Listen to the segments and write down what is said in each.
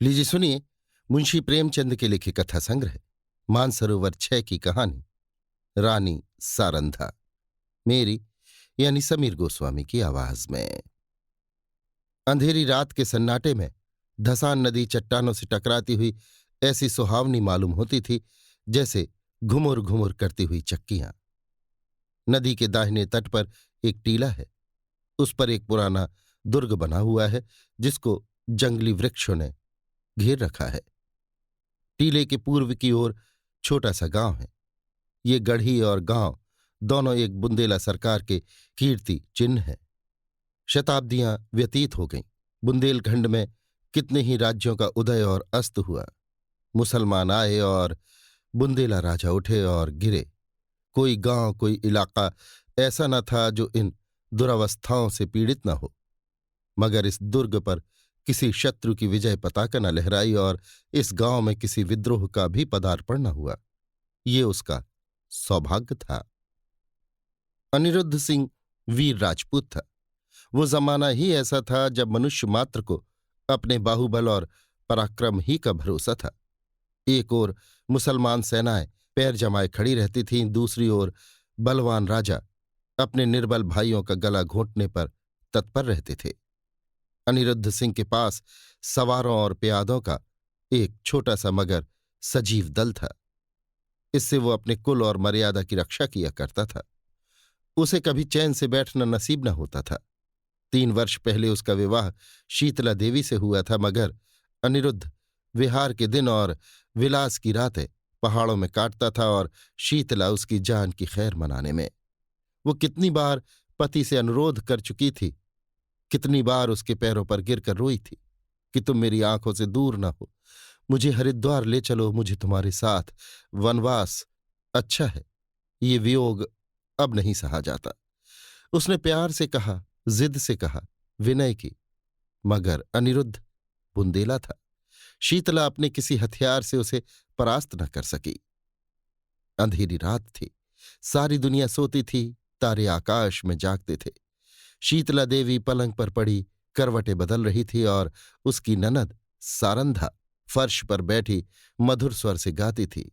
लीजिए सुनिए मुंशी प्रेमचंद के लिखे कथा संग्रह मानसरोवर 6 की कहानी रानी सारंधा। मेरी यानी समीर गोस्वामी की आवाज में। अंधेरी रात के सन्नाटे में धसान नदी चट्टानों से टकराती हुई ऐसी सुहावनी मालूम होती थी जैसे घुमुर घुमुर करती हुई चक्कियां। नदी के दाहिने तट पर एक टीला है। उस पर एक पुराना दुर्ग बना हुआ है जिसको जंगली वृक्षों ने घेर रखा है। टीले के पूर्व की ओर छोटा सा गांव है। ये गढ़ी और गांव दोनों एक बुंदेला सरकार के कीर्ति चिन्ह हैं। शताब्दियां व्यतीत हो गईं। बुंदेलखंड में कितने ही राज्यों का उदय और अस्त हुआ। मुसलमान आए और बुंदेला राजा उठे और गिरे। कोई गांव कोई इलाका ऐसा न था जो इन दुरवस्थाओं से पीड़ित न हो, मगर इस दुर्ग पर किसी शत्रु की विजय पताका न लहराई और इस गांव में किसी विद्रोह का भी पदार्पण न हुआ। ये उसका सौभाग्य था। अनिरुद्ध सिंह वीर राजपूत था। वो जमाना ही ऐसा था जब मनुष्य मात्र को अपने बाहुबल और पराक्रम ही का भरोसा था। एक ओर मुसलमान सेनाएं पैर जमाए खड़ी रहती थीं, दूसरी ओर बलवान राजा अपने निर्बल भाइयों का गला घोंटने पर तत्पर रहते थे। अनिरुद्ध सिंह के पास सवारों और प्यादों का एक छोटा सा मगर सजीव दल था। इससे वो अपने कुल और मर्यादा की रक्षा किया करता था। उसे कभी चैन से बैठना नसीब न होता था। 3 वर्ष पहले उसका विवाह शीतला देवी से हुआ था, मगर अनिरुद्ध विहार के दिन और विलास की रातें पहाड़ों में काटता था और शीतला उसकी जान की खैर मनाने में। वो कितनी बार पति से अनुरोध कर चुकी थी, कितनी बार उसके पैरों पर गिरकर रोई थी कि तुम मेरी आंखों से दूर न हो, मुझे हरिद्वार ले चलो, मुझे तुम्हारे साथ वनवास अच्छा है, ये वियोग अब नहीं सहा जाता। उसने प्यार से कहा, जिद से कहा, विनय की, मगर अनिरुद्ध बुंदेला था। शीतला अपने किसी हथियार से उसे परास्त न कर सकी। अंधेरी रात थी, सारी दुनिया सोती थी, तारे आकाश में जागते थे। शीतला देवी पलंग पर पड़ी करवटें बदल रही थी और उसकी ननद सारंधा फर्श पर बैठी मधुर स्वर से गाती थी,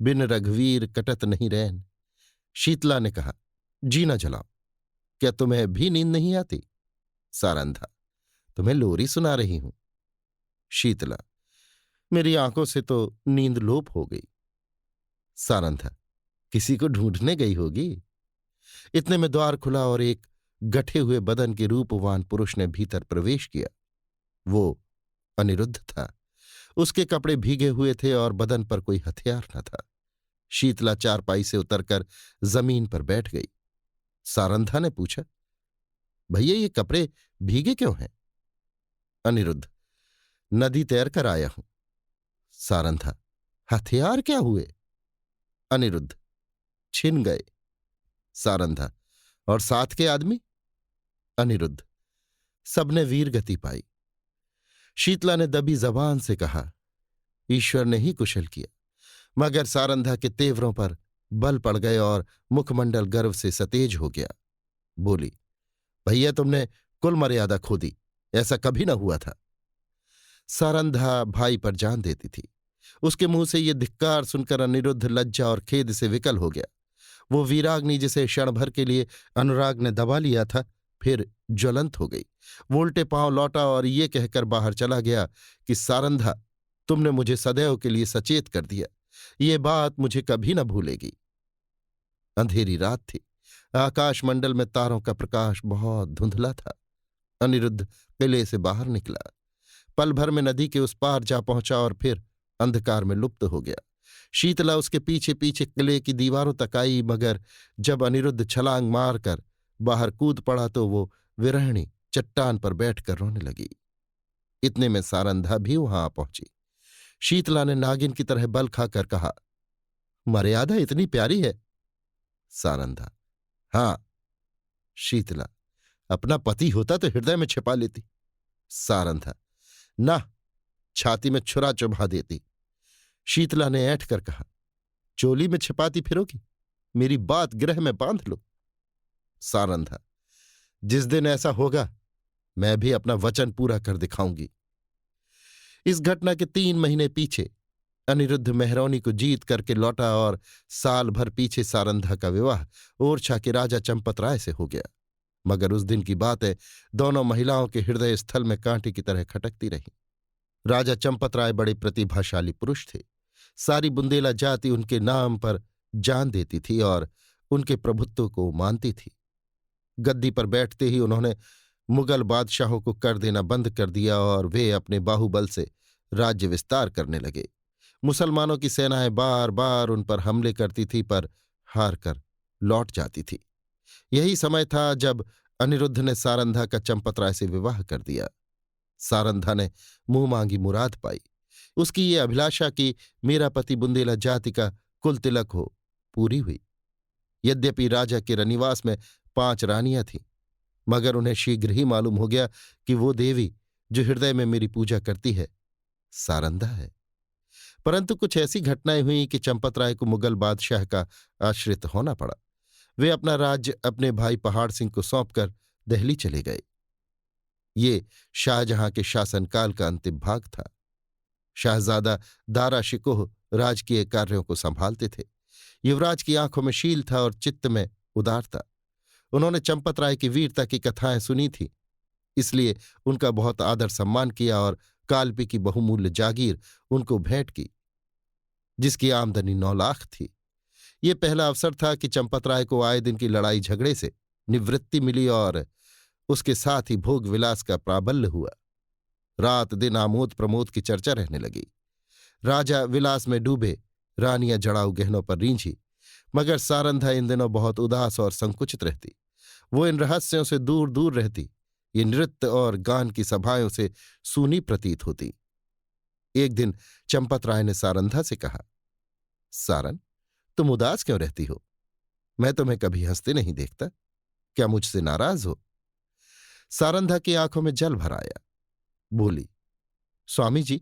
बिन रघुवीर कटत नहीं रैन। शीतला ने कहा, जी न जलाओ, क्या तुम्हें भी नींद नहीं आती? सारंधा, तुम्हें लोरी सुना रही हूं। शीतला, मेरी आंखों से तो नींद लोप हो गई। सारंधा, किसी को ढूंढने गई होगी। इतने में द्वार खुला और एक गठे हुए बदन के रूपवान पुरुष ने भीतर प्रवेश किया। वो अनिरुद्ध था। उसके कपड़े भीगे हुए थे और बदन पर कोई हथियार न था। शीतला चारपाई से उतरकर जमीन पर बैठ गई। सारंधा ने पूछा, भैया ये कपड़े भीगे क्यों हैं? अनिरुद्ध, नदी तैर कर आया हूं। सारंधा, हथियार क्या हुए? अनिरुद्ध, छिन गए। सारंधा, और साथ के आदमी? अनिरुद्ध, सबने वीर गति पाई। शीतला ने दबी जबान से कहा, ईश्वर ने ही कुशल किया। मगर सारंधा के तेवरों पर बल पड़ गए और मुखमंडल गर्व से सतेज हो गया। बोली, भैया तुमने कुल मर्यादा खो दी, ऐसा कभी न हुआ था। सारंधा भाई पर जान देती थी। उसके मुंह से ये धिक्कार सुनकर अनिरुद्ध लज्जा और खेद से विकल हो गया। वो वीराग्नि जिसे क्षण भर के लिए अनुराग ने दबा लिया था, फिर ज्वलंत हो गई। वो उल्टे पांव लौटा और ये कहकर बाहर चला गया कि सारंधा, तुमने मुझे सदैव के लिए सचेत कर दिया, ये बात मुझे कभी न भूलेगी। अंधेरी रात थी। आकाशमंडल में तारों का प्रकाश बहुत धुंधला था। अनिरुद्ध किले से बाहर निकला, पल भर में नदी के उस पार जा पहुंचा और फिर अंधकार में लुप्त हो गया। शीतला उसके पीछे पीछे किले की दीवारों तक आई, मगर जब अनिरुद्ध छलांग मारकर बाहर कूद पड़ा तो वो विरहणी चट्टान पर बैठकर रोने लगी। इतने में सारंधा भी वहां आ पहुंची। शीतला ने नागिन की तरह बल खाकर कहा, मर्यादा इतनी प्यारी है? सारंधा, हां। शीतला, अपना पति होता तो हृदय में छिपा लेती। सारंधा, ना, छाती में छुरा चुभा देती। शीतला ने ऐंठ कर कहा, चोली में छिपाती फिरोगी? मेरी बात गृह में बांध लो। सारंधा, जिस दिन ऐसा होगा मैं भी अपना वचन पूरा कर दिखाऊंगी। इस घटना के 3 महीने पीछे अनिरुद्ध मेहरौनी को जीत करके लौटा और साल भर पीछे सारंधा का विवाह ओरछा के राजा चंपत राय से हो गया। मगर उस दिन की बातें दोनों महिलाओं के हृदय स्थल में कांटे की तरह खटकती रहीं। राजा चंपत राय बड़े प्रतिभाशाली पुरुष थे। सारी बुंदेला जाति उनके नाम पर जान देती थी और उनके प्रभुत्व को मानती थी। गद्दी पर बैठते ही उन्होंने मुगल बादशाहों को कर देना बंद कर दिया और वे अपने बाहुबल से राज्य विस्तार करने लगे। मुसलमानों की सेनाएं बार बार उन पर हमले करती थी पर हार कर लौट जाती थी। यही समय था जब अनिरुद्ध ने सारंधा का चंपत राय से विवाह कर दिया। सारंधा ने मुंह मांगी मुराद पाई। उसकी ये अभिलाषा कि मेरा पति बुंदेला जाति का कुल तिलक हो पूरी हुई। यद्यपि राजा के रनिवास में 5 रानियां थीं, मगर उन्हें शीघ्र ही मालूम हो गया कि वो देवी जो हृदय में मेरी पूजा करती है सारंधा है। परंतु कुछ ऐसी घटनाएं हुईं कि चंपत राय को मुगल बादशाह का आश्रित होना पड़ा। वे अपना राज्य अपने भाई पहाड़ सिंह को सौंपकर दिल्ली चले गए। ये शाहजहां के शासनकाल का अंतिम भाग था। शहजादा दारा शिकोह राजकीय कार्यों को संभालते थे। युवराज की आंखों में शील था और चित्त में उदारता। उन्होंने चंपत राय की वीरता की कथाएं सुनी थी, इसलिए उनका बहुत आदर सम्मान किया और कालपी की बहुमूल्य जागीर उनको भेंट की, जिसकी आमदनी 9 लाख थी। ये पहला अवसर था कि चंपत राय को आए दिन की लड़ाई झगड़े से निवृत्ति मिली और उसके साथ ही भोग विलास का प्राबल्य हुआ। रात दिन आमोद प्रमोद की चर्चा रहने लगी। राजा विलास में डूबे, रानियां जड़ाऊ गहनों पर रींझी, मगर सारंधा इन दिनों बहुत उदास और संकुचित रहती। वो इन रहस्यों से दूर दूर रहती। ये नृत्य और गान की सभाओं से सूनी प्रतीत होती। एक दिन चंपत राय ने सारंधा से कहा, सारन, तुम उदास क्यों रहती हो? मैं तुम्हें कभी हंसते नहीं देखता। क्या मुझसे नाराज हो? सारंधा की आंखों में जल भर आया। बोली, स्वामी जी,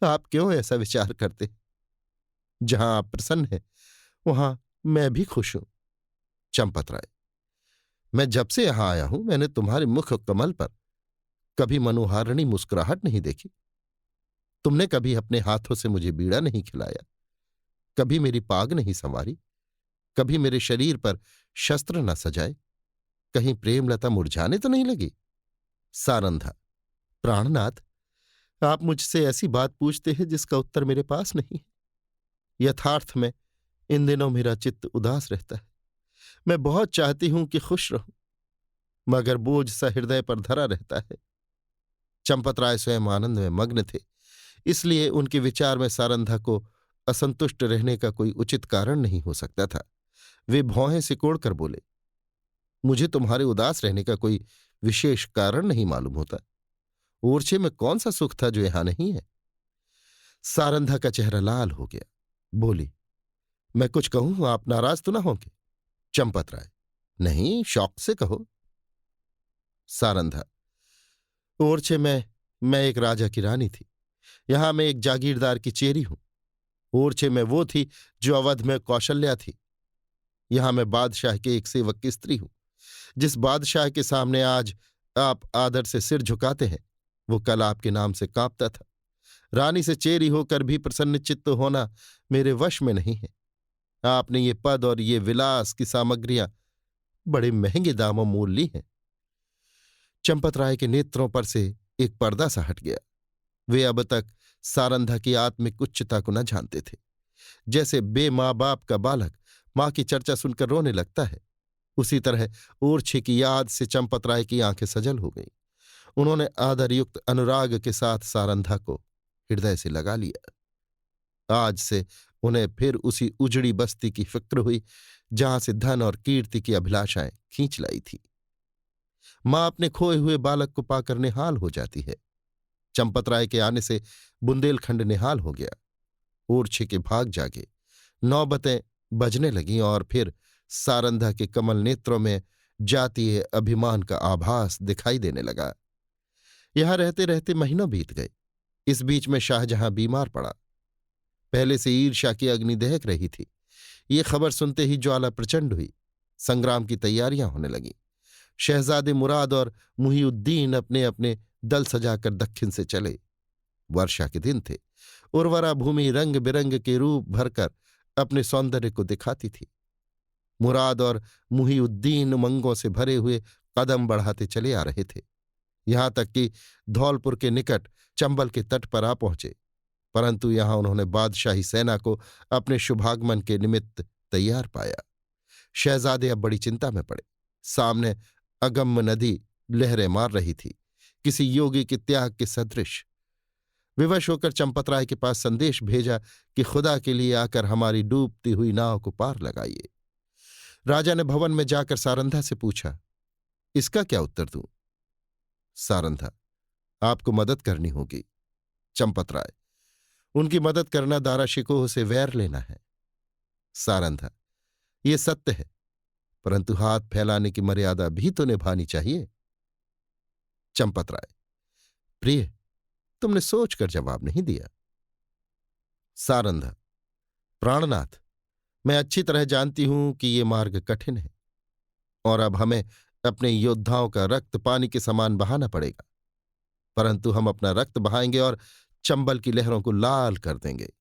आप क्यों ऐसा विचार करते? जहां आप प्रसन्न हैं वहां मैं भी खुश हूं। चंपत राय, मैं जब से यहां आया हूं मैंने तुम्हारे मुख कमल पर कभी मनोहारिणी मुस्कुराहट नहीं देखी। तुमने कभी अपने हाथों से मुझे बीड़ा नहीं खिलाया, कभी मेरी पाग नहीं संवारी, कभी मेरे शरीर पर शस्त्र न सजाए। कहीं प्रेमलता मुरझाने तो नहीं लगी? सारंधा, प्राणनाथ, आप मुझसे ऐसी बात पूछते हैं जिसका उत्तर मेरे पास नहीं है। यथार्थ में इन दिनों मेरा चित्त उदास रहता है। मैं बहुत चाहती हूं कि खुश रहूं, मगर बोझ सा हृदय पर धरा रहता है। चंपत राय स्वयं आनंद में मग्न थे, इसलिए उनके विचार में सारंधा को असंतुष्ट रहने का कोई उचित कारण नहीं हो सकता था। वे भौहें सिकोड़कर बोले, मुझे तुम्हारे उदास रहने का कोई विशेष कारण नहीं मालूम होता। ओरछे में कौन सा सुख था जो यहां नहीं है? सारंधा का चेहरा लाल हो गया। बोली, मैं कुछ कहूं, आप नाराज तो ना होंगे? चंपत राय, नहीं, शौक से कहो। सारंधा, ओरछे में मैं एक राजा की रानी थी। यहां मैं एक जागीरदार की चेरी हूं। ओरछे में वो थी जो अवध में कौशल्या थी। यहां मैं बादशाह के एक सेवक की स्त्री हूं। जिस बादशाह के सामने आज आप आदर से सिर झुकाते हैं वो कल आपके नाम से कांपता था। रानी से चेरी होकर भी प्रसन्नचित्त होना मेरे वश में नहीं है। आपने ये पद और ये विलास की सामग्रियां बड़े महंगे दामों मोल ली हैं। चंपत राय के नेत्रों पर से एक पर्दा सा हट गया। वे अब तक सारंधा की आत्मिक उच्चता को न जानते थे। जैसे बे माँ बाप का बालक मां की चर्चा सुनकर रोने लगता है, उसी तरह ओरछे की याद से चंपत राय की आंखें सजल हो गईं। उन्होंने आदरयुक्त अनुराग के साथ सारंधा को हृदय से लगा लिया। आज से उन्हें फिर उसी उजड़ी बस्ती की फिक्र हुई जहां से धन और कीर्ति की अभिलाषाएं खींच लाई थी। मां अपने खोए हुए बालक को पाकर निहाल हो जाती है। चंपत राय के आने से बुंदेलखंड निहाल हो गया। ओरछे के भाग जागे, नौबतें बजने लगीं और फिर सारंधा के कमल नेत्रों में जातीय अभिमान का आभास दिखाई देने लगा। यहां रहते रहते महीनों बीत गए। इस बीच में शाहजहां बीमार पड़ा। पहले से ईर्ष्या की अग्नि दहक रही थी। ये खबर सुनते ही ज्वाला प्रचंड हुई। संग्राम की तैयारियां होने लगीं। शहजादे मुराद और मुहीउद्दीन अपने अपने दल सजाकर दक्षिण से चले। वर्षा के दिन थे। उर्वरा भूमि रंग बिरंग के रूप भरकर अपने सौंदर्य को दिखाती थी। मुराद और मुहीउद्दीन उमंगों से भरे हुए कदम बढ़ाते चले आ रहे थे, यहां तक कि धौलपुर के निकट चंबल के तट पर आ पहुंचे। परंतु यहां उन्होंने बादशाही सेना को अपने शुभागमन के निमित्त तैयार पाया। शहजादे अब बड़ी चिंता में पड़े। सामने अगम्य नदी लहरें मार रही थी, किसी योगी के त्याग के सदृश। विवश होकर चंपतराय के पास संदेश भेजा कि खुदा के लिए आकर हमारी डूबती हुई नाव को पार लगाइए। राजा ने भवन में जाकर सारंधा से पूछा, इसका क्या उत्तर दूं? सारंधा, आपको मदद करनी होगी। चंपतराय, उनकी मदद करना दाराशिकोह से वैर लेना है। सारंधा, ये सत्य है, परंतु हाथ फैलाने की मर्यादा भी तो निभानी चाहिए। चंपतराय, प्रिय, तुमने सोचकर जवाब नहीं दिया। सारंधा, प्राणनाथ, मैं अच्छी तरह जानती हूं कि ये मार्ग कठिन है और अब हमें अपने योद्धाओं का रक्त पानी के समान बहाना पड़ेगा, परंतु हम अपना रक्त बहाएंगे और चंबल की लहरों को लाल कर देंगे।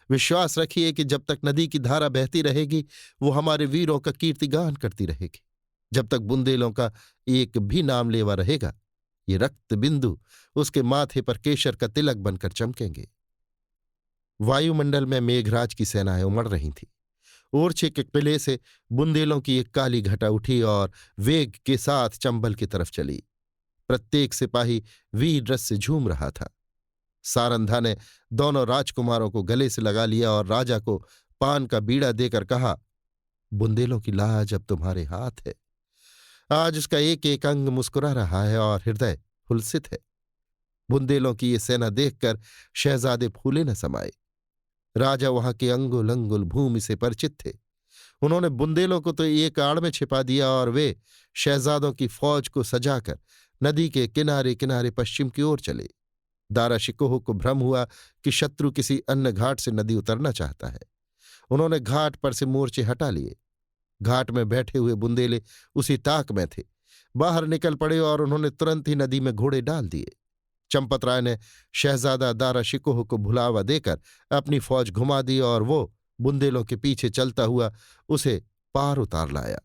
विश्वास रखिए कि जब तक नदी की धारा बहती रहेगी वो हमारे वीरों का कीर्तिगान करती रहेगी। जब तक बुंदेलों का एक भी नाम लेवा रहेगा, ये रक्त बिंदु उसके माथे पर केशर का तिलक बनकर चमकेंगे। वायुमंडल में मेघराज की सेनाएं उमड़ रही थीं। ओरछे के किले से बुंदेलों की एक काली घटा उठी और वेग के साथ चंबल की तरफ चली। प्रत्येक सिपाही वीर रस से झूम रहा था। सारंधा ने दोनों राजकुमारों को गले से लगा लिया और राजा को पान का बीड़ा देकर कहा, बुंदेलों की लाज अब तुम्हारे हाथ है। आज उसका एक एक अंग मुस्कुरा रहा है और हृदय हुलसित है। बुंदेलों की ये सेना देखकर शहजादे फूले न समाये। राजा वहां के अंगुल अंगुल भूमि से परिचित थे। उन्होंने बुंदेलों को तो एक आड़ में छिपा दिया और वे शहजादों की फौज को सजाकर नदी के किनारे किनारे पश्चिम की ओर चले। दाराशिकोह को भ्रम हुआ कि शत्रु किसी अन्य घाट से नदी उतरना चाहता है। उन्होंने घाट पर से मोर्चे हटा लिए। घाट में बैठे हुए बुंदेले उसी ताक में थे। बाहर निकल पड़े और उन्होंने तुरंत ही नदी में घोड़े डाल दिए। चंपतराय ने शहजादा दाराशिकोह को भुलावा देकर अपनी फौज घुमा दी और वो बुंदेलों के पीछे चलता हुआ उसे पार उतार लाया।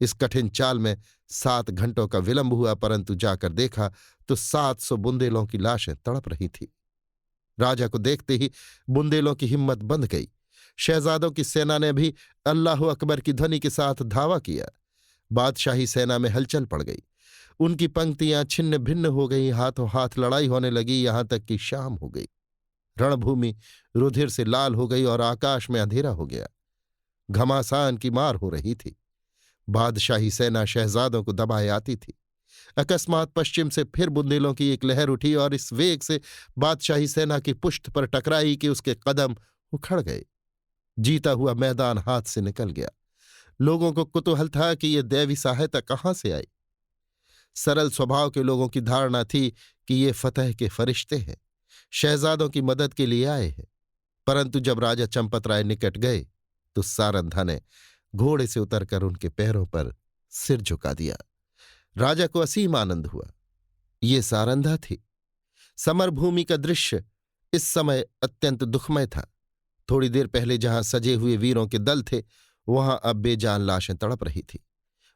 इस कठिन चाल में 7 घंटों का विलंब हुआ, परंतु जाकर देखा तो 700 बुंदेलों की लाशें तड़प रही थीं। राजा को देखते ही बुंदेलों की हिम्मत बंध गई। शहजादों की सेना ने भी अल्लाह अकबर की ध्वनि के साथ धावा किया। बादशाही सेना में हलचल पड़ गई। उनकी पंक्तियां छिन्न भिन्न हो गई। हाथों हाथ लड़ाई होने लगी, यहां तक कि शाम हो गई। रणभूमि रुधिर से लाल हो गई और आकाश में अंधेरा हो गया। घमासान की मार हो रही थी। बादशाही सेना शहजादों को दबाए आती थी। अकस्मात पश्चिम से फिर बुंदेलों की एक लहर उठी और इस वेग से बादशाही सेना की पुष्ट पर टकराई कि उसके कदम उखड़ गए। जीता हुआ मैदान हाथ से निकल गया। लोगों को कुतूहल था कि ये दैवी सहायता कहां से आई। सरल स्वभाव के लोगों की धारणा थी कि ये फतह के फरिश्ते हैं, शहजादों की मदद के लिए आए हैं। परंतु जब राजा चंपतराय निकट गए तो सारंधा ने घोड़े से उतरकर उनके पैरों पर सिर झुका दिया। राजा को असीम आनंद हुआ। ये सारंधा थी। समरभूमि का दृश्य इस समय अत्यंत दुखमय था। थोड़ी देर पहले जहां सजे हुए वीरों के दल थे, वहां अब बेजान लाशें तड़प रही थी।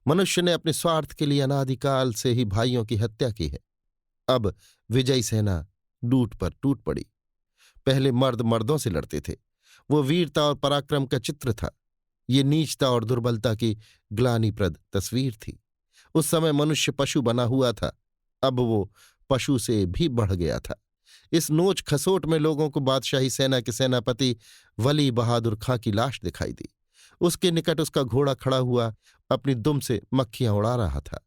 मनुष्य ने अपने स्वार्थ के लिए अनादिकाल से ही भाइयों की हत्या की है। अब विजयी सेना टूट पर टूट पड़ी। पहले मर्द मर्दों से लड़ते थे, वो वीरता और पराक्रम का चित्र था। ये नीचता और दुर्बलता की ग्लानिप्रद तस्वीर थी। उस समय मनुष्य पशु बना हुआ था, अब वो पशु से भी बढ़ गया था। इस नोच खसोट में लोगों को बादशाही सेना के सेनापति वली बहादुर खां की लाश दिखाई दी। उसके निकट उसका घोड़ा खड़ा हुआ अपनी दुम से मक्खियां उड़ा रहा था।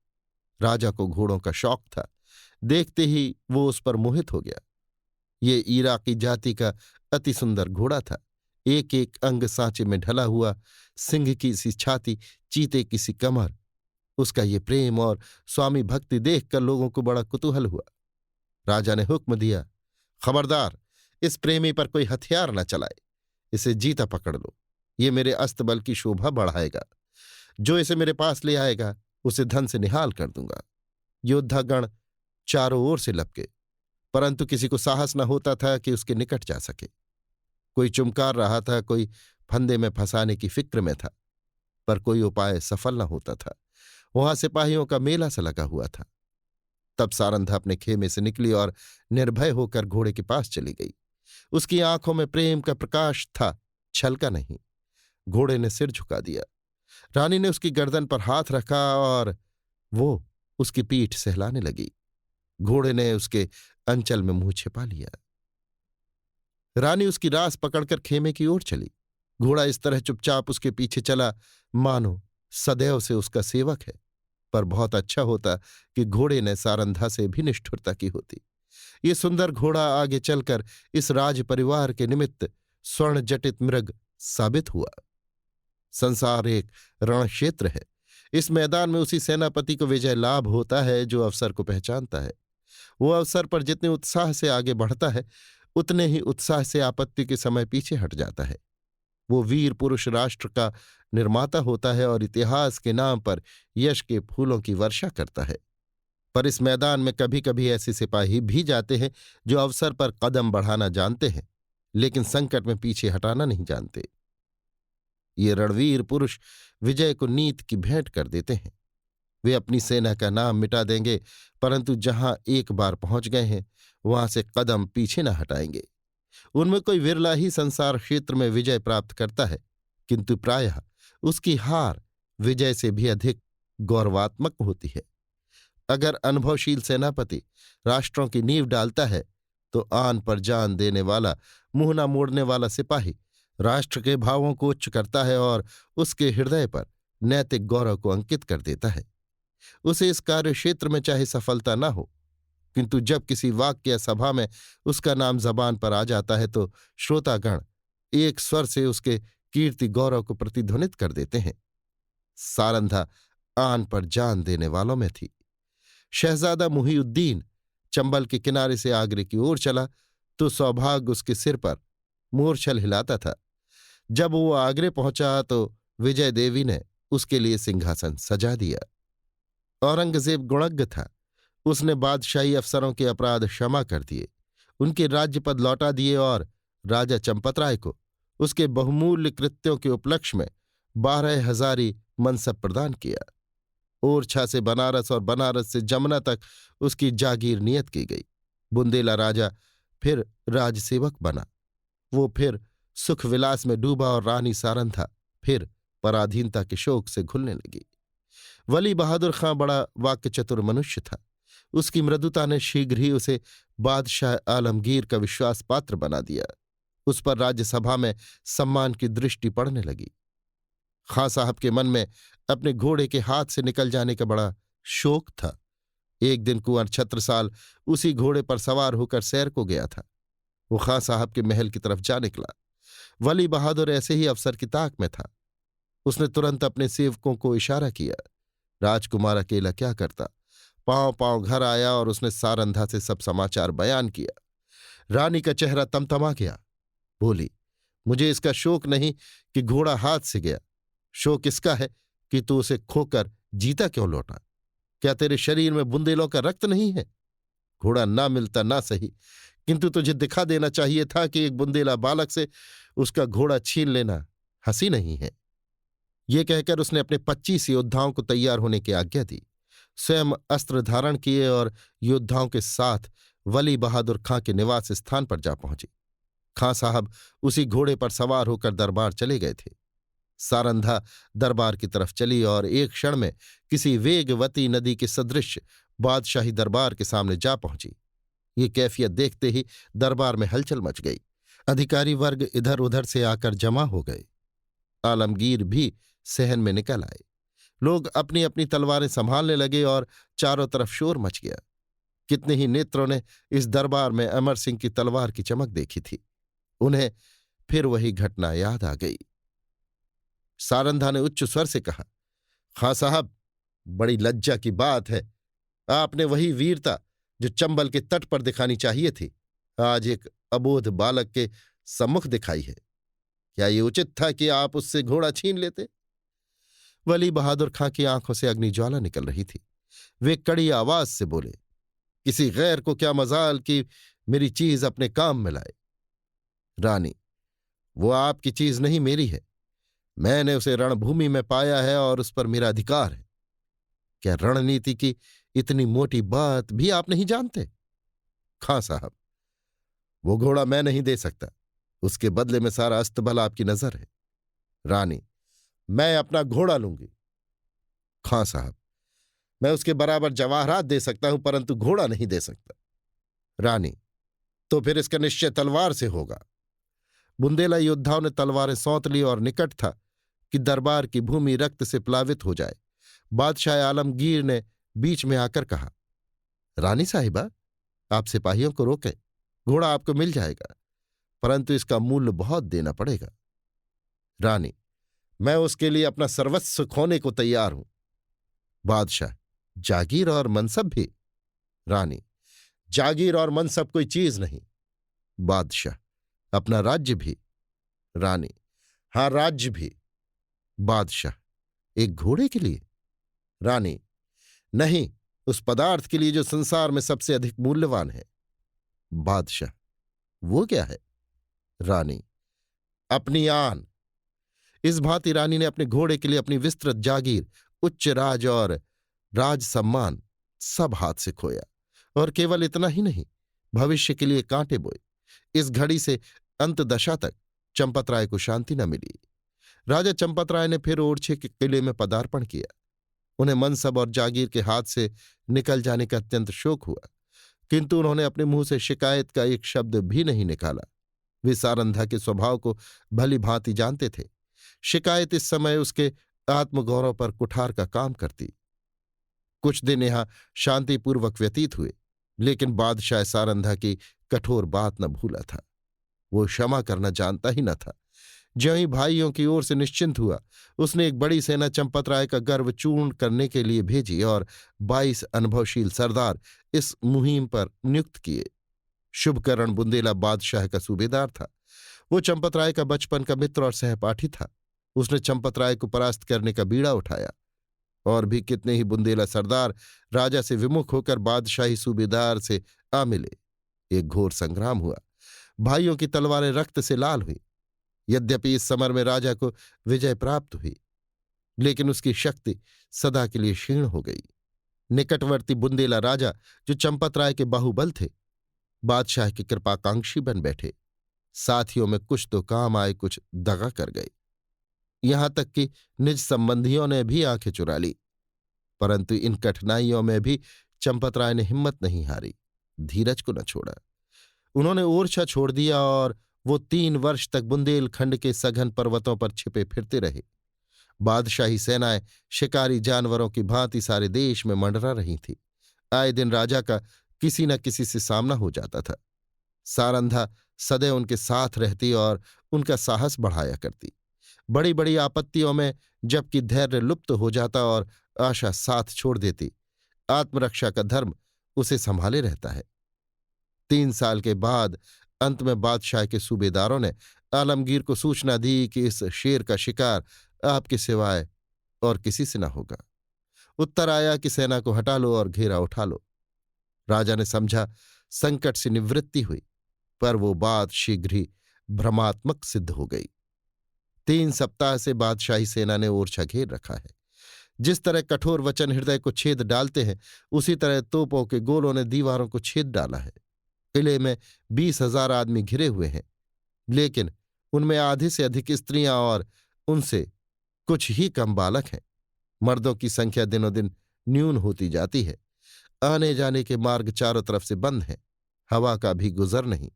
राजा को घोड़ों का शौक था। देखते ही वो उस पर मोहित हो गया। ये इराकी जाति का अति सुंदर घोड़ा था। एक एक अंग सांचे में ढला हुआ, सिंह की सी छाती, चीते की सी कमर। उसका ये प्रेम और स्वामी भक्ति देखकर लोगों को बड़ा कुतूहल हुआ। राजा ने हुक्म दिया, खबरदार, इस प्रेमी पर कोई हथियार न चलाए। इसे जीता पकड़ लो। ये मेरे अस्तबल की शोभा बढ़ाएगा। जो इसे मेरे पास ले आएगा उसे धन से निहाल कर दूंगा। योद्धागण चारों ओर से लपके। परंतु किसी को साहस न होता था कि उसके निकट जा सके। कोई चुमकार रहा था, कोई फंदे में फंसाने की फिक्र में था, पर कोई उपाय सफल न होता था। वहां सिपाहियों का मेला सा लगा हुआ था। तब सारंधा अपने खेमे से निकली और निर्भय होकर घोड़े के पास चली गई। उसकी आंखों में प्रेम का प्रकाश था, छलका नहीं। घोड़े ने सिर झुका दिया। रानी ने उसकी गर्दन पर हाथ रखा और वो उसकी पीठ सहलाने लगी। घोड़े ने उसके अंचल में मुंह छिपा लिया। रानी उसकी रास पकड़कर खेमे की ओर चली। घोड़ा इस तरह चुपचाप उसके पीछे चला मानो सदैव से उसका सेवक है। पर बहुत अच्छा होता कि घोड़े ने सारंधा से भी निष्ठुरता की होती। ये सुंदर घोड़ा आगे चलकर इस राज परिवार के निमित्त स्वर्ण जटित मृग साबित हुआ। संसार एक रण क्षेत्र है। इस मैदान में उसी सेनापति को विजय लाभ होता है जो अवसर को पहचानता है। वो अवसर पर जितने उत्साह से आगे बढ़ता है, उतने ही उत्साह से आपत्ति के समय पीछे हट जाता है। वो वीर पुरुष राष्ट्र का निर्माता होता है और इतिहास के नाम पर यश के फूलों की वर्षा करता है। पर इस मैदान में कभी कभी ऐसे सिपाही भी जाते हैं जो अवसर पर कदम बढ़ाना जानते हैं, लेकिन संकट में पीछे हटाना नहीं जानते। ये रणवीर पुरुष विजय को नीत की भेंट कर देते हैं। वे अपनी सेना का नाम मिटा देंगे, परंतु जहां एक बार पहुंच गए हैं वहां से कदम पीछे न हटाएंगे। उनमें कोई विरला ही संसार क्षेत्र में विजय प्राप्त करता है, किंतु प्रायः उसकी हार विजय से भी अधिक गौरवात्मक होती है। अगर अनुभवशील सेनापति राष्ट्रों की नींव डालता है, तो आन पर जान देने वाला, मुंह न मोड़ने वाला सिपाही राष्ट्र के भावों को उच्च करता है और उसके हृदय पर नैतिक गौरव को अंकित कर देता है। उसे इस कार्य क्षेत्र में चाहे सफलता न हो, किंतु जब किसी वाक्य या सभा में उसका नाम जबान पर आ जाता है तो श्रोतागण एक स्वर से उसके कीर्ति गौरव को प्रतिध्वनित कर देते हैं। सारंधा आन पर जान देने वालों में थी। शहजादा मुहीउद्दीन चंबल के किनारे से आगरे की ओर चला तो सौभाग्य उसके सिर पर मूर्छल हिलाता था। जब वो आगरे पहुंचा तो विजय देवी ने उसके लिए सिंहासन सजा दिया। औरंगजेब गुणज्ञ था। उसने बादशाही अफसरों के अपराध क्षमा कर दिए, उनके राज्यपद लौटा दिए और राजा चंपतराय को उसके बहुमूल्य कृत्यों के उपलक्ष्य में 12,000 मनसब प्रदान किया। ओरछा से बनारस और बनारस से जमुना तक उसकी जागीर नियत की गई। बुंदेला राजा फिर राजसेवक बना। वो फिर सुख विलास में डूबा और रानी सारंधा फिर पराधीनता के शोक से घुलने लगी। वली बहादुर खां बड़ा वाक्यचतुर मनुष्य था। उसकी मृदुता ने शीघ्र ही उसे बादशाह आलमगीर का विश्वास पात्र बना दिया। उस पर राज्यसभा में सम्मान की दृष्टि पड़ने लगी। खां साहब के मन में अपने घोड़े के हाथ से निकल जाने का बड़ा शोक था। एक दिन कुंवर छत्रसाल उसी घोड़े पर सवार होकर सैर को गया था। वो खां साहब के महल की तरफ जा निकला। वली बहादुर ऐसे ही अफसर की ताक में था। उसने तुरंत अपने सेवकों को इशारा किया। राजकुमार अकेला क्या करता? पांव पांव घर आया और उसने सारंधा से सब समाचार बयान किया। रानी का चेहरा तमतमा गया। बोली, मुझे इसका शोक नहीं कि घोड़ा हाथ से गया, शोक इसका है कि तू उसे खोकर जीता क्यों लौटा। क्या तेरे शरीर में बुंदेलों का रक्त नहीं है? घोड़ा ना मिलता ना सही, किंतु तुझे दिखा देना चाहिए था कि एक बुंदेला बालक से उसका घोड़ा छीन लेना हंसी नहीं है। ये कहकर उसने अपने 25 योद्धाओं को तैयार होने की आज्ञा दी। स्वयं अस्त्र धारण किए और योद्धाओं के साथ वली बहादुर खां के निवास स्थान पर जा पहुंचे। खां साहब उसी घोड़े पर सवार होकर दरबार चले गए थे। सारंधा दरबार की तरफ चली और एक क्षण में किसी वेगवती नदी के सदृश बादशाही दरबार के सामने जा पहुंची। ये कैफियत देखते ही दरबार में हलचल मच गई। अधिकारी वर्ग इधर उधर से आकर जमा हो गए। आलमगीर भी सहन में निकल आए। लोग अपनी अपनी तलवारें संभालने लगे और चारों तरफ शोर मच गया। कितने ही नेत्रों ने इस दरबार में अमर सिंह की तलवार की चमक देखी थी। उन्हें फिर वही घटना याद आ गई। सारंधा ने उच्च स्वर से कहा, खां साहब, बड़ी लज्जा की बात है। आपने वही वीरता जो चंबल के तट पर दिखानी चाहिए थी, आज एक अबोध बालक के सम्मुख दिखाई है। क्या ये उचित था कि आप उससे घोड़ा छीन लेते? वली बहादुर खां की आंखों से अग्निज्वाला निकल रही थी। वे कड़ी आवाज से बोले, किसी गैर को क्या मजाल कि मेरी चीज अपने काम में लाए। रानी, वो आपकी चीज नहीं, मेरी है। मैंने उसे रणभूमि में पाया है और उस पर मेरा अधिकार है। क्या रणनीति की इतनी मोटी बात भी आप नहीं जानते? खां साहब, वो घोड़ा मैं नहीं दे सकता। उसके बदले में सारा अस्तबल आपकी नजर है। रानी, मैं अपना घोड़ा लूंगी। खां साहब, मैं उसके बराबर जवाहरात दे सकता हूं, परंतु घोड़ा नहीं दे सकता। रानी, तो फिर इसका निश्चय तलवार से होगा। बुंदेला योद्धाओं ने तलवारें सौंत ली और निकट था कि दरबार की भूमि रक्त से प्लावित हो जाए। बादशाह आलमगीर ने बीच में आकर कहा, रानी साहिबा, आप सिपाहियों को रोकें। घोड़ा आपको मिल जाएगा, परंतु इसका मूल्य बहुत देना पड़ेगा। रानी, मैं उसके लिए अपना सर्वस्व खोने को तैयार हूं। बादशाह, जागीर और मनसब भी? रानी, जागीर और मनसब कोई चीज नहीं। बादशाह, अपना राज्य भी? रानी, हां, राज्य भी। बादशाह, एक घोड़े के लिए? रानी, नहीं, उस पदार्थ के लिए जो संसार में सबसे अधिक मूल्यवान है। बादशाह, वो क्या है? रानी, अपनी आन। इस भांति रानी ने अपने घोड़े के लिए अपनी विस्तृत जागीर, उच्च राज और राज सम्मान सब हाथ से खोया। और केवल इतना ही नहीं, भविष्य के लिए कांटे बोए। इस घड़ी से अंतदशा तक चंपतराय को शांति न मिली। राजा चंपतराय ने फिर ओरछे के किले में पदार्पण किया। उन्हें मनसब और जागीर के हाथ से निकल जाने का अत्यंत शोक हुआ, किंतु उन्होंने अपने मुंह से शिकायत का एक शब्द भी नहीं निकाला। वे सारंधा के स्वभाव को भली भांति जानते थे। शिकायत इस समय उसके आत्मगौरव पर कुठार का काम करती। कुछ दिन यहां शांतिपूर्वक व्यतीत हुए, लेकिन बादशाह सारंधा की कठोर बात न भूला था। वो क्षमा करना जानता ही न था। ज्यों ही भाइयों की ओर से निश्चिंत हुआ, उसने एक बड़ी सेना चंपतराय का गर्व चूर्ण करने के लिए भेजी और 22 अनुभवशील सरदार इस मुहिम पर नियुक्त किए। शुभकरण बुंदेला बादशाह का सूबेदार था। वो चंपतराय का बचपन का मित्र और सहपाठी था। उसने चंपतराय को परास्त करने का बीड़ा उठाया। और भी कितने ही बुंदेला सरदार राजा से विमुख होकर बादशाही सूबेदार से आ मिले। एक घोर संग्राम हुआ। भाइयों की तलवारें रक्त से लाल हुई। यद्यपि इस समर में राजा को विजय प्राप्त हुई, लेकिन उसकी शक्ति सदा के लिए क्षीण हो गई। निकटवर्ती बुंदेला राजा, जो चंपतराय के बाहुबल थे, बादशाह की कृपाकांक्षी बन बैठे। साथियों में कुछ तो काम आए, कुछ दगा कर गए। यहां तक कि निज संबंधियों ने भी आंखें चुरा ली। परंतु इन कठिनाइयों में भी चंपतराय ने हिम्मत नहीं हारी, धीरज को न छोड़ा। उन्होंने ओरछा छोड़ दिया और वो 3 वर्ष तक बुंदेलखंड के सघन पर्वतों पर छिपे फिरते रहे। बादशाही सेनाएं शिकारी जानवरों की भांति सारे देश में मंडरा रही थीं। आए दिन राजा का किसी न किसी से सामना हो जाता था। सारंधा सदैव उनके साथ रहती और उनका साहस बढ़ाया करती। बड़ी बड़ी आपत्तियों में जबकि धैर्य लुप्त हो जाता और आशा साथ छोड़ देती, आत्मरक्षा का धर्म उसे संभाले रहता है। 3 साल के बाद अंत में बादशाह के सूबेदारों ने आलमगीर को सूचना दी कि इस शेर का शिकार आपके सिवाय और किसी से न होगा। उत्तर आया कि सेना को हटा लो और घेरा उठा लो। राजा ने समझा संकट से निवृत्ति हुई, पर वो बात शीघ्र ही भ्रमात्मक सिद्ध हो गई। 3 सप्ताह से बादशाही सेना ने ओरछा घेर रखा है। जिस तरह कठोर वचन हृदय को छेद डालते हैं, उसी तरह तोपों के गोलों ने दीवारों को छेद डाला है। किले में 20,000 आदमी घिरे हुए हैं, लेकिन उनमें आधे से अधिक स्त्रियां और उनसे कुछ ही कम बालक हैं। मर्दों की संख्या दिनों दिन न्यून होती जाती है। आने जाने के मार्ग चारों तरफ से बंद हैं। हवा का भी गुजर नहीं।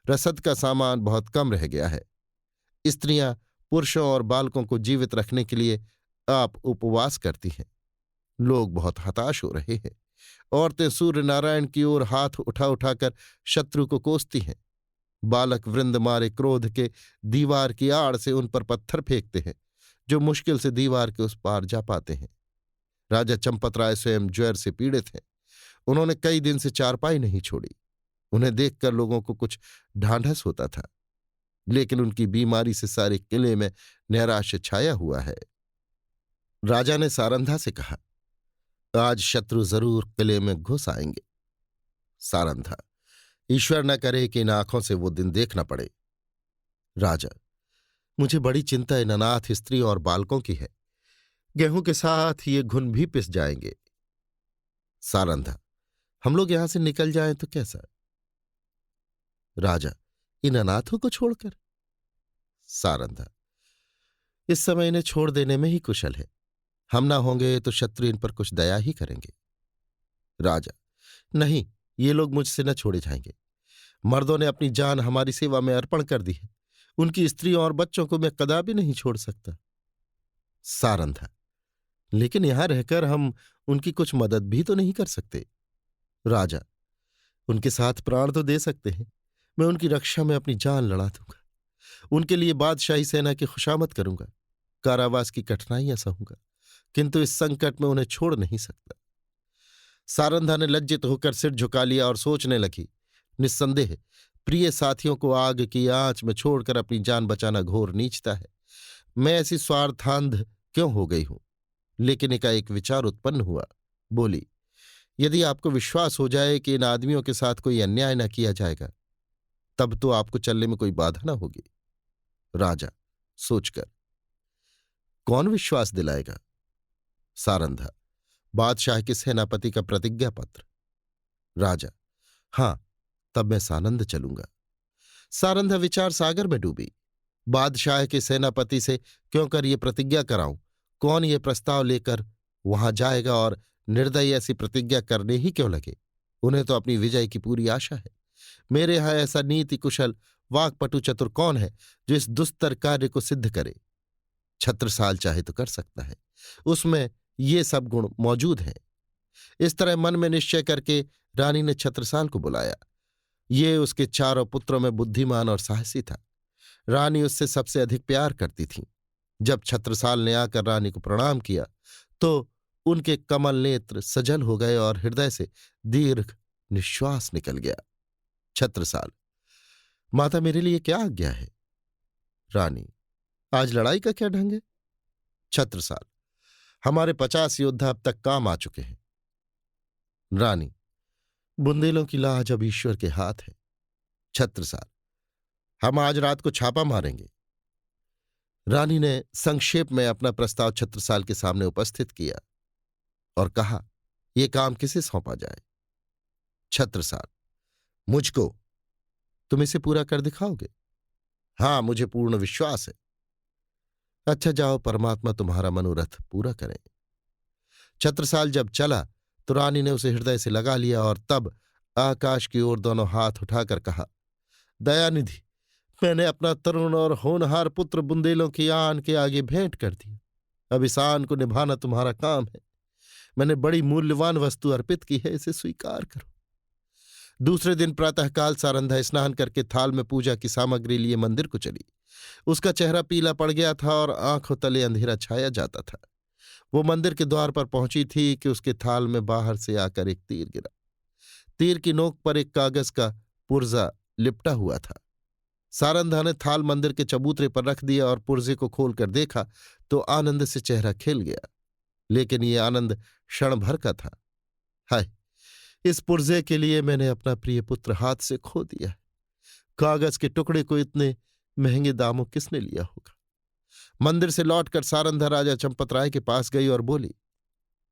रसद का सामान बहुत कम रह गया है। स्त्रियां पुरुषों और बालकों को जीवित रखने के लिए आप उपवास करती हैं। लोग बहुत हताश हो रहे हैं। औरतें सूर्य नारायण की ओर हाथ उठा उठाकर शत्रु को कोसती हैं। बालक वृंद मारे क्रोध के दीवार की आड़ से उन पर पत्थर फेंकते हैं, जो मुश्किल से दीवार के उस पार जा पाते हैं। राजा चंपतराय स्वयं ज्वर से पीड़ित हैं। उन्होंने कई दिन से चारपाई नहीं छोड़ी। उन्हें देखकर लोगों को कुछ ढांढस होता था, लेकिन उनकी बीमारी से सारे किले में नैराश्य छाया हुआ है। राजा ने सारंधा से कहा, आज शत्रु जरूर किले में घुस आएंगे। सारंधा। ईश्वर न करे कि इन आंखों से वो दिन देखना पड़े। राजा। मुझे बड़ी चिंता इन अनाथ स्त्री और बालकों की है। गेहूं के साथ ये घुन भी पिस जाएंगे। सारंधा। हम लोग यहां से निकल जाएं तो कैसा? राजा। इन अनाथों को छोड़कर? सारंधा। इस समय इन्हें छोड़ देने में ही कुशल है। हम ना होंगे तो शत्रु इन पर कुछ दया ही करेंगे। राजा। नहीं, ये लोग मुझसे न छोड़े जाएंगे। मर्दों ने अपनी जान हमारी सेवा में अर्पण कर दी है। उनकी स्त्रियों और बच्चों को मैं कदापि नहीं छोड़ सकता। सारंधा। लेकिन यहां रहकर हम उनकी कुछ मदद भी तो नहीं कर सकते। राजा। उनके साथ प्राण तो दे सकते हैं। मैं उनकी रक्षा में अपनी जान लड़ा दूंगा। उनके लिए बादशाही सेना की खुशामद करूंगा। कारावास की कठिनाइयां सहूंगा, किंतु इस संकट में उन्हें छोड़ नहीं सकता। सारंधा ने लज्जित होकर सिर झुका लिया और सोचने लगी। निस्संदेह प्रिय साथियों को आग की आंच में छोड़कर अपनी जान बचाना घोर नीचता है। मैं ऐसी स्वार्थांध क्यों हो गई हूं? लेकिन एक विचार उत्पन्न हुआ। बोली, यदि आपको विश्वास हो जाए कि इन आदमियों के साथ कोई अन्याय न किया जाएगा, तब तो आपको चलने में कोई बाधा न होगी। राजा सोचकर। कौन विश्वास दिलाएगा? सारंधा। बादशाह के सेनापति का प्रतिज्ञा पत्र। राजा। हां, तब मैं सानंद चलूंगा। सारंधा विचार सागर में डूबी। बादशाह के सेनापति से क्यों कर ये प्रतिज्ञा कराऊं? कौन ये प्रस्ताव लेकर वहां जाएगा और निर्दयी ऐसी प्रतिज्ञा करने ही क्यों लगे? उन्हें तो अपनी विजय की पूरी आशा है। मेरे यहां ऐसा नीति कुशल वाक्पटु चतुर कौन है जो इस दुस्तर कार्य को सिद्ध करे? छत्रसाल चाहे तो कर सकता है, उसमें ये सब गुण मौजूद हैं। इस तरह मन में निश्चय करके रानी ने छत्रसाल को बुलाया। ये उसके चारों पुत्रों में बुद्धिमान और साहसी था। रानी उससे सबसे अधिक प्यार करती थी। जब छत्रसाल ने आकर रानी को प्रणाम किया तो उनके कमल नेत्र सजल हो गए और हृदय से दीर्घ निश्वास निकल गया। छत्रसाल। माता, मेरे लिए क्या आज्ञा है? रानी। आज लड़ाई का क्या ढंग है? छत्रसाल। हमारे 50 योद्धा अब तक काम आ चुके हैं। रानी। बुंदेलों की लाज अब ईश्वर के हाथ है। छत्रसाल। हम आज रात को छापा मारेंगे। रानी ने संक्षेप में अपना प्रस्ताव छत्रसाल के सामने उपस्थित किया और कहा, यह काम किसे सौंपा जाए? छत्रसाल। मुझको। तुम इसे पूरा कर दिखाओगे? हां, मुझे पूर्ण विश्वास है। अच्छा, जाओ, परमात्मा तुम्हारा मनोरथ पूरा करें। छत्रसाल जब चला तो रानी ने उसे हृदय से लगा लिया और तब आकाश की ओर दोनों हाथ उठाकर कहा, दयानिधि, मैंने अपना तरुण और होनहार पुत्र बुंदेलों की आन के आगे भेंट कर दिया। अब इस आन को निभाना तुम्हारा काम है। मैंने बड़ी मूल्यवान वस्तु अर्पित की है, इसे स्वीकार करो। दूसरे दिन प्रातःकाल सारंधा स्नान करके थाल में पूजा की सामग्री लिए मंदिर को चली। उसका चेहरा पीला पड़ गया था और आंखों तले अंधेरा छाया जाता था। वो मंदिर के द्वार पर पहुंची थी कि उसके थाल में बाहर से आकर एक तीर गिरा। तीर की नोक पर एक कागज का पुर्जा लिपटा हुआ था। सारंधा ने थाल मंदिर के चबूतरे पर रख दिया और पुर्जे को खोलकर देखा तो आनंद से चेहरा खिल गया। लेकिन ये आनंद क्षण भर का था। हाय, इस पुर्जे के लिए मैंने अपना प्रिय पुत्र हाथ से खो दिया है। कागज के टुकड़े को इतने महंगे दामों किसने लिया होगा? मंदिर से लौटकर सारंधा राजा चंपत राय के पास गई और बोली,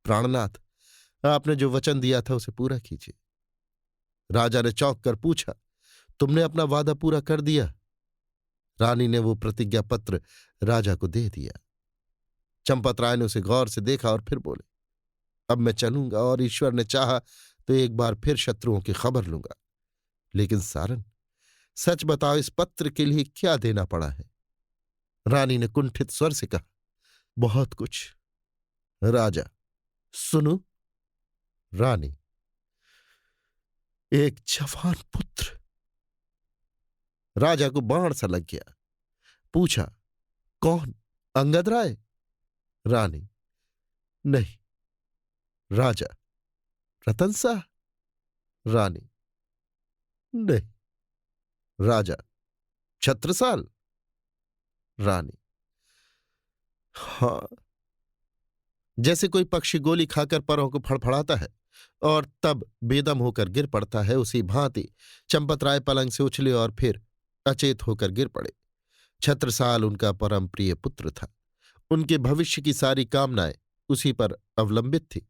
प्राणनाथ, आपने जो वचन दिया था उसे पूरा कीजिए। राजा ने चौंक कर पूछा, तुमने अपना वादा पूरा कर दिया? रानी ने वो प्रतिज्ञा पत्र राजा को दे दिया। चंपत राय ने उसे गौर से देखा और फिर बोले, अब मैं चलूंगा और ईश्वर ने चाहा तो एक बार फिर शत्रुओं की खबर लूंगा। लेकिन सारन, सच बताओ, इस पत्र के लिए क्या देना पड़ा है? रानी ने कुंठित स्वर से कहा, बहुत कुछ। राजा, सुनो। रानी, एक जवान पुत्र। राजा को बाण सा लग गया। पूछा, कौन? अंगद राय? रानी, नहीं। राजा, रतन शाह? रानी, नहीं। राजा, छत्रसाल? रानी, हां। जैसे कोई पक्षी गोली खाकर परों को फड़फड़ाता है, और तब बेदम होकर गिर पड़ता है, उसी भांति चंपतराय पलंग से उछले और फिर अचेत होकर गिर पड़े। छत्रसाल उनका परम प्रिय पुत्र था। उनके भविष्य की सारी कामनाएं उसी पर अवलंबित थी।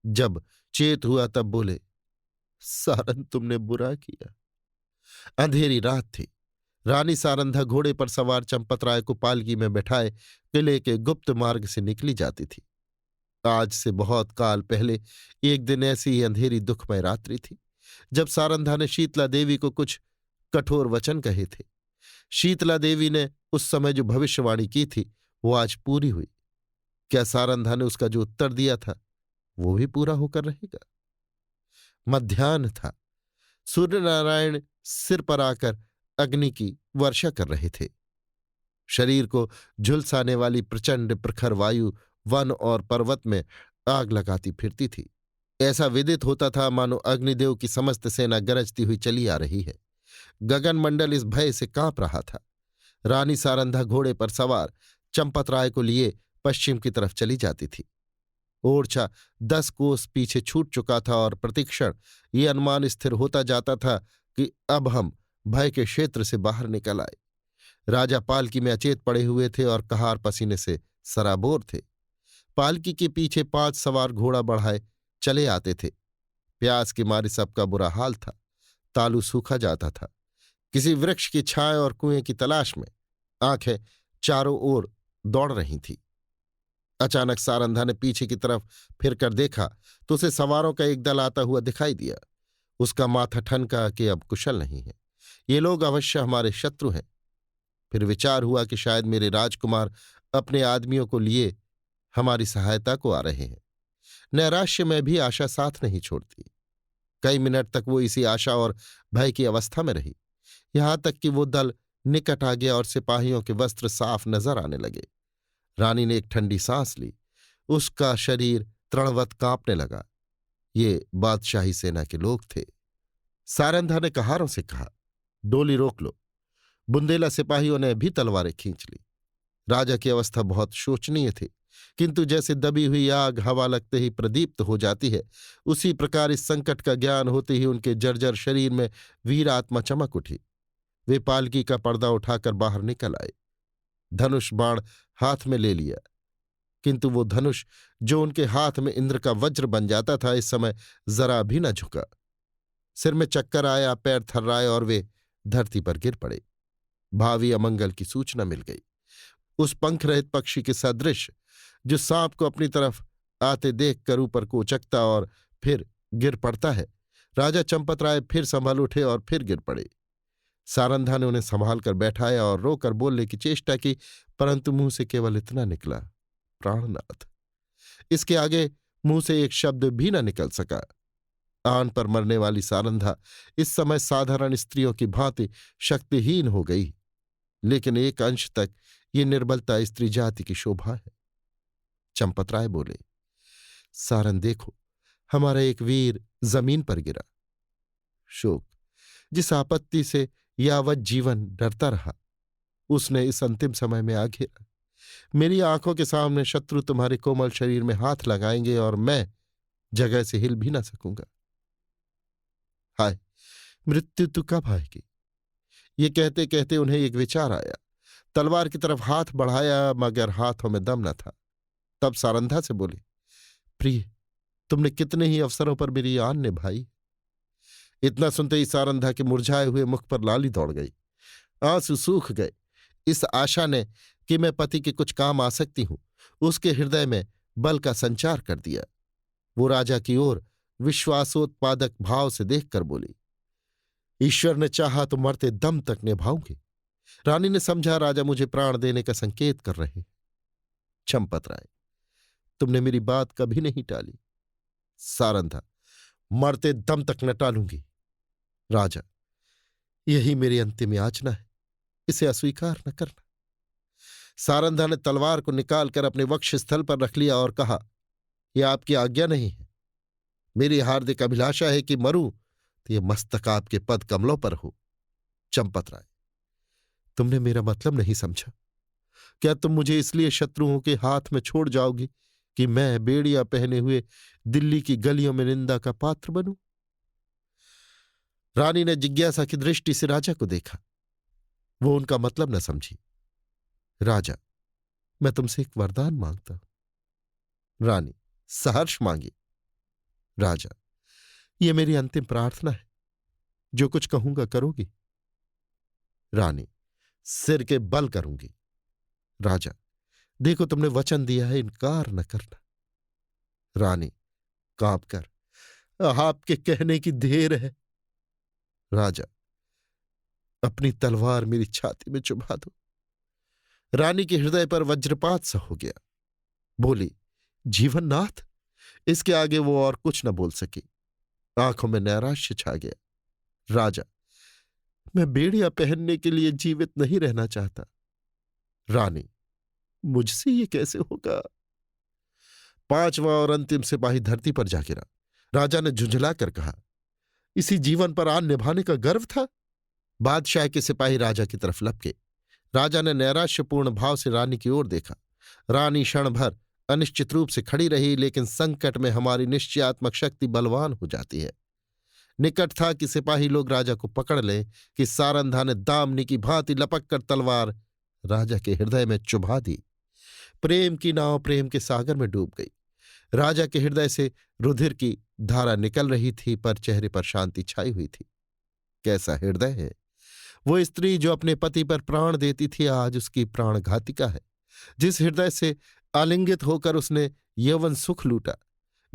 जब चेत हुआ तब बोले, सारन तुमने बुरा किया। अंधेरी रात थी। रानी सारंधा घोड़े पर सवार चंपतराय को पालकी में बैठाए किले के गुप्त मार्ग से निकली जाती थी। आज से बहुत काल पहले एक दिन ऐसी ही अंधेरी दुखमय रात्रि थी जब सारंधा ने शीतला देवी को कुछ कठोर वचन कहे थे। शीतला देवी ने उस समय जो भविष्यवाणी की थी वो आज पूरी हुई। क्या सारंधा ने उसका जो उत्तर दिया था वो भी पूरा होकर रहेगा? मध्याह्न था। सूर्यनारायण सिर पर आकर अग्नि की वर्षा कर रहे थे। शरीर को झुलसाने वाली प्रचंड प्रखर वायु वन और पर्वत में आग लगाती फिरती थी। ऐसा विदित होता था मानो अग्निदेव की समस्त सेना गरजती हुई चली आ रही है। गगनमंडल इस भय से कांप रहा था। रानी सारंधा घोड़े पर सवार चंपतराय को लिए पश्चिम की तरफ चली जाती थी। ओरछा 10 कोस पीछे छूट चुका था और प्रतिक्षण ये अनुमान स्थिर होता जाता था कि अब हम भय के क्षेत्र से बाहर निकल आए। राजा पालकी में अचेत पड़े हुए थे और कहार पसीने से सराबोर थे। पालकी के पीछे 5 सवार घोड़ा बढ़ाए चले आते थे। प्यास के मारे सबका बुरा हाल था। तालू सूखा जाता था। किसी वृक्ष की छाया और कुएं की तलाश में आंखें चारों ओर दौड़ रही थीं। अचानक सारंधा ने पीछे की तरफ फिरकर देखा तो उसे सवारों का एक दल आता हुआ दिखाई दिया। उसका माथा ठनका कि अब कुशल नहीं है, ये लोग अवश्य हमारे शत्रु हैं। फिर विचार हुआ कि शायद मेरे राजकुमार अपने आदमियों को लिए हमारी सहायता को आ रहे हैं। नैराश्य में भी आशा साथ नहीं छोड़ती। कई मिनट तक वो इसी आशा और भय की अवस्था में रही, यहां तक कि वो दल निकट आ गया और सिपाहियों के वस्त्र साफ नजर आने लगे। रानी ने एक ठंडी सांस ली। उसका शरीर तृणवत कांपने लगा। ये बादशाही सेना के लोग थे। सारंधा ने कहारों से कहा, डोली रोक लो। बुंदेला सिपाहियों ने भी तलवारें खींच ली। राजा की अवस्था बहुत शोचनीय थी, किंतु जैसे दबी हुई आग हवा लगते ही प्रदीप्त हो जाती है, उसी प्रकार इस संकट का ज्ञान होते ही उनके जर्जर शरीर में वीर आत्मा चमक उठी। वे पालकी का पर्दा उठाकर बाहर निकल आए। धनुष बाण हाथ में ले लिया, किंतु वो धनुष जो उनके हाथ में इंद्र का वज्र बन जाता था इस समय जरा भी न झुका। सिर में चक्कर आया, पैर थर्राए और वे धरती पर गिर पड़े। भावी अमंगल की सूचना मिल गई। उस पंख रहित पक्षी के सदृश जो सांप को अपनी तरफ आते देखकर ऊपर को उचकता और फिर गिर पड़ता है, राजा चंपतराय फिर संभल उठे और फिर गिर पड़े। सारंधा ने उन्हें संभाल कर बैठाया और रोकर बोलने की चेष्टा की, परंतु मुंह से केवल इतना निकला, प्राणनाथ। इसके आगे मुंह से एक शब्द भी न निकल सका। आन पर मरने वाली सारंधा इस समय साधारण स्त्रियों की भांति शक्तिहीन हो गई, लेकिन एक अंश तक ये निर्बलता स्त्री जाति की शोभा है। चंपतराय बोले, सारन देखो, हमारा एक वीर जमीन पर गिरा। शोक, जिस आपत्ति से यावत जीवन डरता रहा, उसने इस अंतिम समय में आ घेरा। मेरी आंखों के सामने शत्रु तुम्हारे कोमल शरीर में हाथ लगाएंगे और मैं जगह से हिल भी ना सकूंगा। हाय, मृत्यु तू कब आएगी? ये कहते कहते उन्हें एक विचार आया। तलवार की तरफ हाथ बढ़ाया, मगर हाथों में दम न था। तब सारंधा से बोले, प्रिय, तुमने कितने ही अवसरों पर मेरी आन निभाई। इतना सुनते ही सारंधा के मुरझाए हुए मुख पर लाली दौड़ गई। आंसू सूख गए। इस आशा ने कि मैं पति के कुछ काम आ सकती हूं, उसके हृदय में बल का संचार कर दिया। वो राजा की ओर विश्वासोत्पादक भाव से देखकर बोली, ईश्वर ने चाहा तो मरते दम तक निभाऊंगी। रानी ने समझा राजा मुझे प्राण देने का संकेत कर रहे। चंपतराय, तुमने मेरी बात कभी नहीं टाली। सारंधा, मरते दम तक न टालूंगी। राजा, यही मेरी अंतिम याचना है, इसे अस्वीकार न करना। सारंधा ने तलवार को निकालकर अपने वक्षस्थल पर रख लिया और कहा, यह आपकी आज्ञा नहीं है। मेरी हार्दिक अभिलाषा है कि मरूं तो यह मस्तक आपके पद कमलों पर हो। चंपतराय, तुमने मेरा मतलब नहीं समझा। क्या तुम मुझे इसलिए शत्रुओं के हाथ में छोड़ जाओगी कि मैं बेड़ियां पहने हुए दिल्ली की गलियों में निंदा का पात्र बनूं? रानी ने जिज्ञासा की दृष्टि से राजा को देखा। वो उनका मतलब न समझी। राजा, मैं तुमसे एक वरदान मांगता हूं। रानी, सहर्ष मांगी। राजा, ये मेरी अंतिम प्रार्थना है। जो कुछ कहूंगा करोगी? रानी, सिर के बल करूंगी। राजा, देखो तुमने वचन दिया है, इनकार न करना। रानी कांप कर, आपके कहने की देर है। राजा, अपनी तलवार मेरी छाती में चुभा दो। रानी के हृदय पर वज्रपात सा हो गया। बोली, जीवननाथ। इसके आगे वो और कुछ न बोल सकी। आंखों में नैराश्य छा गया। राजा, मैं बेड़ियां पहनने के लिए जीवित नहीं रहना चाहता। रानी, मुझसे ये कैसे होगा? पांचवा और अंतिम सिपाही धरती पर जा गिरा। राजा ने झुंझला कर कहा, इसी जीवन पर आन निभाने का गर्व था? बादशाह के सिपाही राजा की तरफ लपके। राजा ने नैराश्यपूर्ण भाव से रानी की ओर देखा। रानी क्षण भर अनिश्चित रूप से खड़ी रही, लेकिन संकट में हमारी निश्चयात्मक शक्ति बलवान हो जाती है। निकट था कि सिपाही लोग राजा को पकड़ लें कि सारंधा ने दामनी की भांति लपक कर तलवार राजा के हृदय में चुभा दी। प्रेम की नाव प्रेम के सागर में डूब गई। राजा के हृदय से रुधिर की धारा निकल रही थी, पर चेहरे पर शांति छाई हुई थी। कैसा हृदय है! वो स्त्री जो अपने पति पर प्राण देती थी, आज उसकी प्राणघातिका है। जिस हृदय से आलिंगित होकर उसने यौवन सुख लूटा,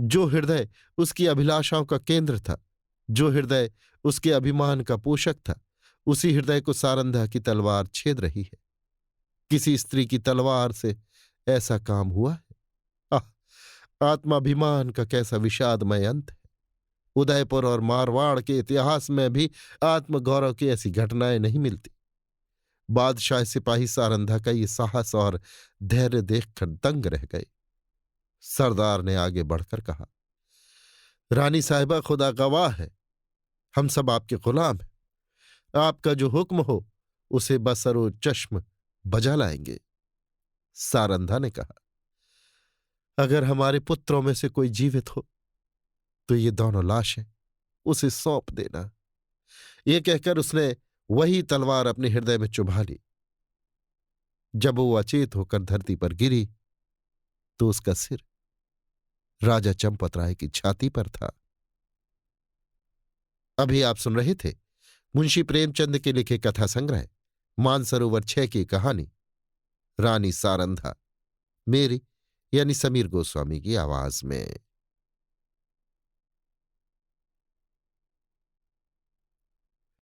जो हृदय उसकी अभिलाषाओं का केंद्र था, जो हृदय उसके अभिमान का पोषक था, उसी हृदय को सारंधा की तलवार छेद रही है। किसी स्त्री की तलवार से ऐसा काम हुआ है? आत्माभिमान का कैसा विषादमय अंत है! उदयपुर और मारवाड़ के इतिहास में भी आत्मगौरव की ऐसी घटनाएं नहीं मिलती। बादशाह सिपाही सारंधा का ये साहस और धैर्य देखकर दंग रह गए। सरदार ने आगे बढ़कर कहा, रानी साहिबा, खुदा गवाह है, हम सब आपके गुलाम हैं। आपका जो हुक्म हो उसे बसरो चश्म बजा लाएंगे। सारंधा ने कहा, अगर हमारे पुत्रों में से कोई जीवित हो तो ये दोनों लाशें उसे सौंप देना। ये कहकर उसने वही तलवार अपने हृदय में चुभा ली। जब वो अचेत होकर धरती पर गिरी तो उसका सिर राजा चंपत राय की छाती पर था। अभी आप सुन रहे थे मुंशी प्रेमचंद के लिखे कथा संग्रह मानसरोवर 6 की कहानी रानी सारंधा, मेरी यानी समीर गोस्वामी की आवाज में।